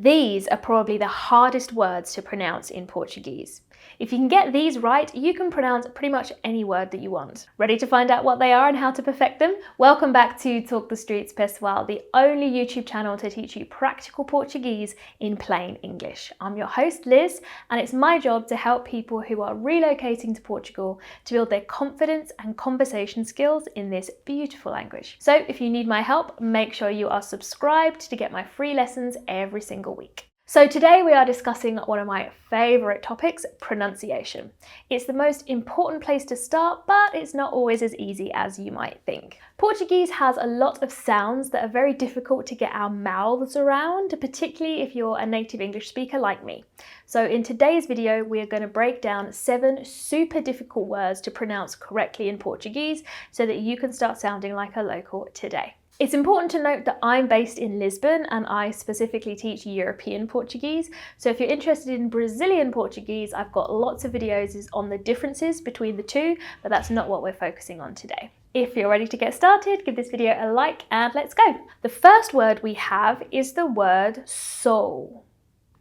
These are probably the hardest words to pronounce in Portuguese. If you can get these right, you can pronounce pretty much any word that you want. Ready to find out what they are and how to perfect them? Welcome back to Talk the Streets Pessoal, the only YouTube channel to teach you practical Portuguese in plain English. I'm your host Liz, and it's my job to help people who are relocating to Portugal to build their confidence and conversation skills in this beautiful language. So if you need my help, make sure you are subscribed to get my free lessons every single week. So today we are discussing one of my favourite topics, pronunciation. It's the most important place to start, but it's not always as easy as you might think. Portuguese has a lot of sounds that are very difficult to get our mouths around, particularly if you're a native English speaker like me. So in today's video, we are going to break down 7 super difficult words to pronounce correctly in Portuguese so that you can start sounding like a local today. It's important to note that I'm based in Lisbon and I specifically teach European Portuguese. So if you're interested in Brazilian Portuguese, I've got lots of videos on the differences between the two, but that's not what we're focusing on today. If you're ready to get started, give this video a like and let's go. The first word we have is the word sou.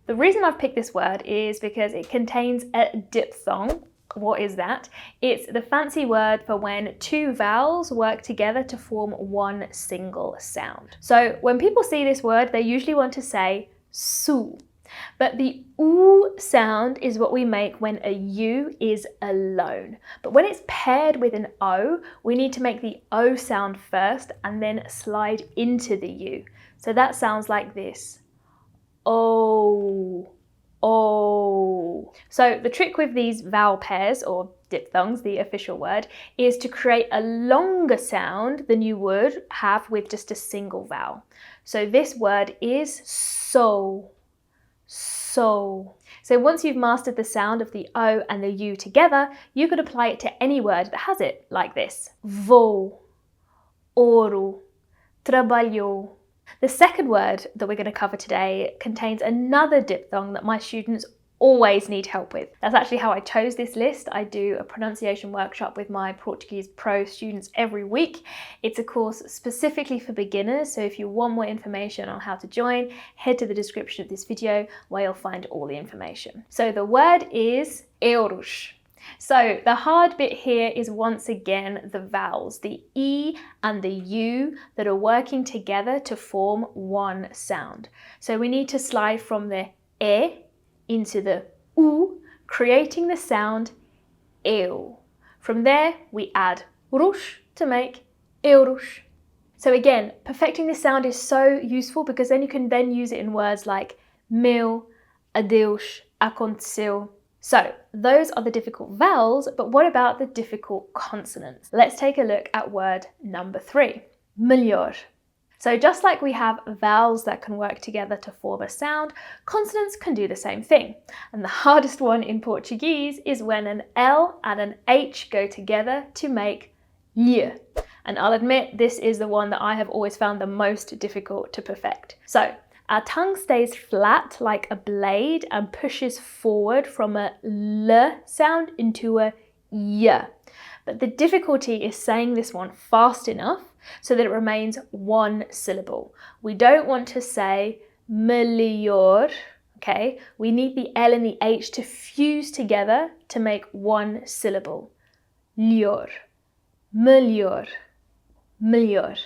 The reason I've picked this word is because it contains a diphthong. What is that? It's the fancy word for when 2 vowels work together to form one single sound. So when people see this word, they usually want to say su. But the oo sound is what we make when a u is alone. But when it's paired with an o, we need to make the o sound first and then slide into the u. So that sounds like this. Oh. Oh. So the trick with these vowel pairs, or diphthongs, the official word, is to create a longer sound than you would have with just a single vowel. So this word is so. So once you've mastered the sound of the O and the U together, you could apply it to any word that has it, like this. Vou, ouro, trabalhou. The second word that we're going to cover today contains another diphthong that my students always need help with. That's actually how I chose this list. I do a pronunciation workshop with my Portuguese Pro students every week. It's a course specifically for beginners, so if you want more information on how to join, head to the description of this video where you'll find all the information. So the word is euros. So the hard bit here is once again the vowels, the E and the U that are working together to form one sound. So we need to slide from the E into the U, creating the sound eu. From there we add rus to make euros. So again, perfecting this sound is so useful because then you can then use it in words like meu, adeus, aconteceu. So those are the difficult vowels, but what about the difficult consonants? Let's take a look at word number 3, melhor. So just like we have vowels that can work together to form a sound, consonants can do the same thing. And the hardest one in Portuguese is when an L and an H go together to make lhe. And I'll admit this is the one that I have always found the most difficult to perfect. So our tongue stays flat like a blade and pushes forward from a L sound into a Y. But the difficulty is saying this one fast enough so that it remains one syllable. We don't want to say melhor, okay? We need the L and the H to fuse together to make one syllable. Melhor, melhor, melhor.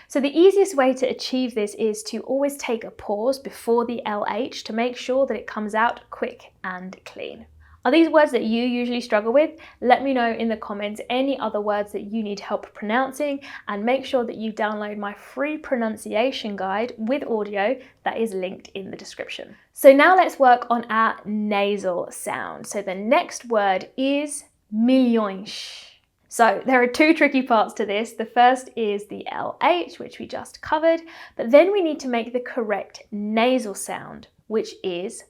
So the easiest way to achieve this is to always take a pause before the LH to make sure that it comes out quick and clean. Are these words that you usually struggle with? Let me know in the comments any other words that you need help pronouncing, and make sure that you download my free pronunciation guide with audio that is linked in the description. So now let's work on our nasal sound. So the next word is milhões. So there are 2 tricky parts to this. The first is the LH, which we just covered, but then we need to make the correct nasal sound, which is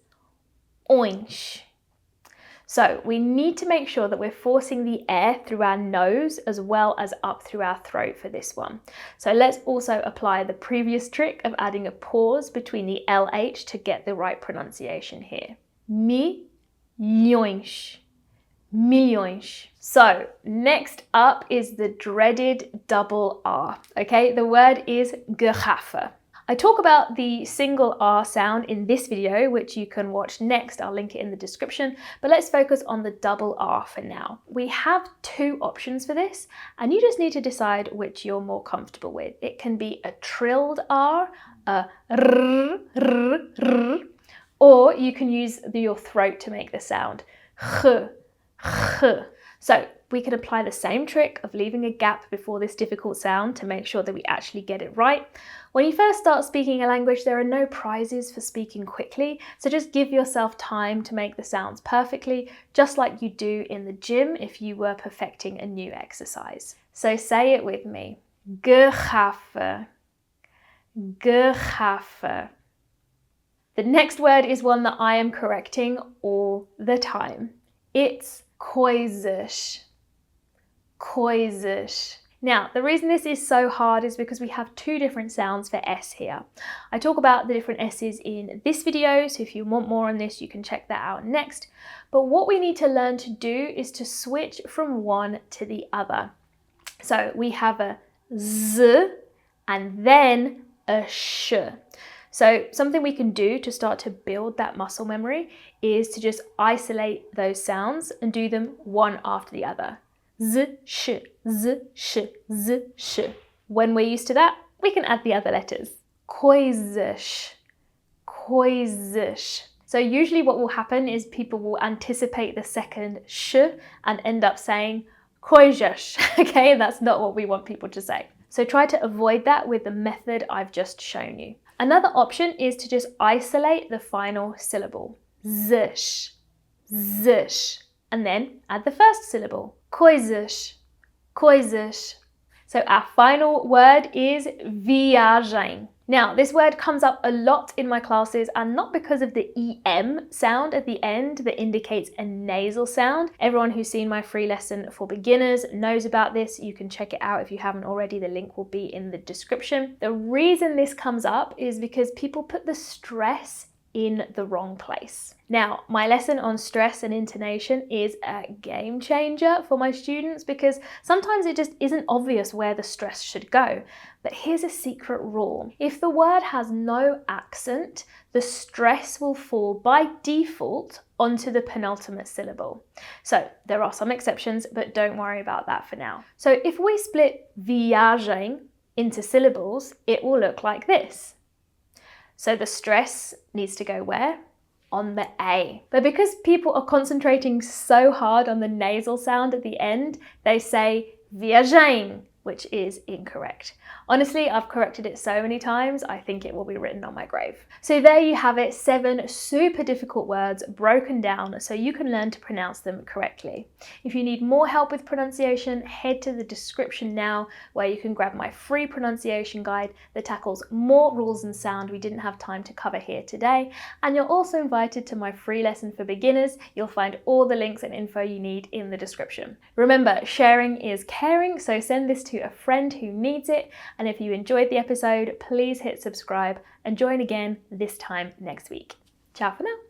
oinch. So we need to make sure that we're forcing the air through our nose as well as up through our throat for this one. So let's also apply the previous trick of adding a pause between the LH to get the right pronunciation here. Milhões. Milhões. So next up is the dreaded double R, okay? The word is garrafa. I talk about the single R sound in this video, which you can watch next. I'll link it in the description, but let's focus on the double R for now. We have two options for this, and you just need to decide which you're more comfortable with. It can be a trilled R, a r, r, r, or you can use your throat to make the sound, h, h. So we can apply the same trick of leaving a gap before this difficult sound to make sure that we actually get it right. When you first start speaking a language, there are no prizes for speaking quickly, so just give yourself time to make the sounds perfectly, just like you do in the gym if you were perfecting a new exercise. So say it with me. Garrafa, garrafa. The next word is one that I am correcting all the time. It's coisas, coisas. Now, the reason this is so hard is because we have two different sounds for S here. I talk about the different S's in this video, so if you want more on this, you can check that out next. But what we need to learn to do is to switch from one to the other. So we have a Z and then a sh. So something we can do to start to build that muscle memory is to just isolate those sounds and do them one after the other. Z, sh, z, sh, z, sh. When we're used to that, we can add the other letters. Coisas, coisas. So usually what will happen is people will anticipate the second sh and end up saying coisas, okay? And that's not what we want people to say. So try to avoid that with the method I've just shown you. Another option is to just isolate the final syllable, zish, zish, and then add the first syllable, coisas, coisas. So our final word is viagem. Now, this word comes up a lot in my classes, and not because of the EM sound at the end that indicates a nasal sound. Everyone who's seen my free lesson for beginners knows about this. You can check it out if you haven't already. The link will be in the description. The reason this comes up is because people put the stress in the wrong place. Now, my lesson on stress and intonation is a game changer for my students because sometimes it just isn't obvious where the stress should go. But here's a secret rule. If the word has no accent, the stress will fall by default onto the penultimate syllable. So there are some exceptions, but don't worry about that for now. So if we split viagem into syllables, it will look like this. So the stress needs to go where? On the A. But because people are concentrating so hard on the nasal sound at the end, they say viagem, which is incorrect. Honestly, I've corrected it so many times, I think it will be written on my grave. So there you have it, 7 super difficult words broken down so you can learn to pronounce them correctly. If you need more help with pronunciation, head to the description now where you can grab my free pronunciation guide that tackles more rules and sound we didn't have time to cover here today. And you're also invited to my free lesson for beginners. You'll find all the links and info you need in the description. Remember, sharing is caring, so send this to a friend who needs it. And if you enjoyed the episode, please hit subscribe and join again this time next week. Ciao for now.